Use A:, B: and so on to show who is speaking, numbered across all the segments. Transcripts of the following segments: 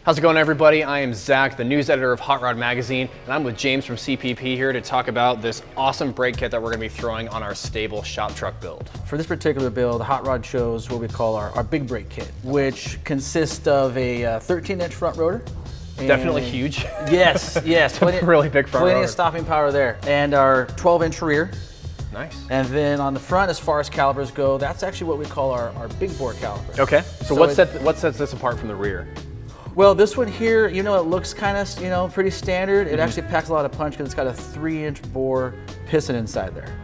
A: How's it going, everybody? I am Zach, the news editor of Hot Rod Magazine, and I'm with James from CPP here to talk about this awesome brake kit that we're going to be throwing on our Sta-Bil shop truck build.
B: For this particular build, Hot Rod chose what we call our big brake kit, which consists of a 13-inch front rotor.
A: Definitely huge.
B: Yes, yes.
A: Really big front rotor.
B: Plenty of stopping power there. And our 12-inch rear.
A: Nice.
B: And then on the front, as far as calipers go, that's actually what we call our big bore calipers.
A: Okay, so what sets this apart from the rear?
B: Well, this one here, it looks kind of, pretty standard. It actually packs a lot of punch because it's got a 3-inch bore piston inside there.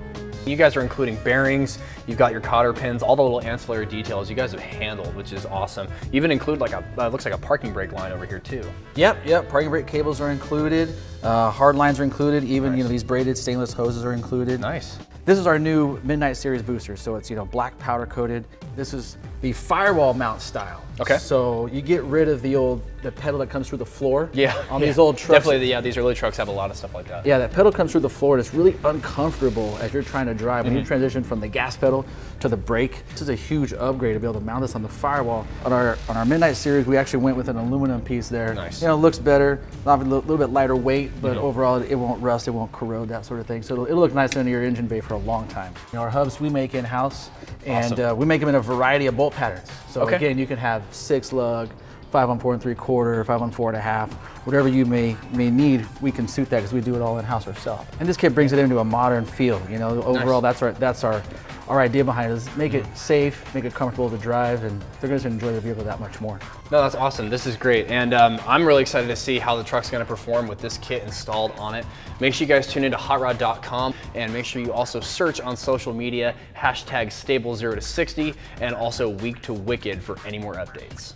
A: You guys are including bearings, you've got your cotter pins, all the little ancillary details you guys have handled, which is awesome. You even include like looks like a parking brake line over here too.
B: Yep, parking brake cables are included, hard lines are included, even
A: nice.
B: These braided stainless hoses are included.
A: Nice.
B: This is our new Midnite Series booster, so it's black powder coated. This is the firewall mount style.
A: Okay.
B: So you get rid of the pedal that comes through the floor.
A: Yeah.
B: On these old trucks.
A: Definitely, yeah, these early trucks have a lot of stuff like that.
B: Yeah, that pedal comes through the floor and it's really uncomfortable as you're trying to drive. When you transition from the gas pedal to the brake, this is a huge upgrade to be able to mount this on the firewall. On our Midnite Series, we actually went with an aluminum piece there.
A: Nice.
B: It looks better, a little bit lighter weight, but overall it won't rust, it won't corrode, that sort of thing. So it'll look nice under your engine bay for a long time. Our hubs we make in-house, and
A: awesome.
B: we make them in a variety of bolt patterns. So again, you can have 6-lug, 5 on 4 3/4, 5 on 4 1/2, whatever you may need, we can suit that because we do it all in-house ourselves. And this kit brings it into a modern feel. Overall,
A: nice.
B: that's our idea behind it, is make it safe, make it comfortable to drive, and they're going to enjoy the vehicle that much more.
A: No, that's awesome. This is great. And I'm really excited to see how the truck's going to perform with this kit installed on it. Make sure you guys tune into hotrod.com and make sure you also search on social media, #Sta-Bil0to60 and also Week to Wicked for any more updates.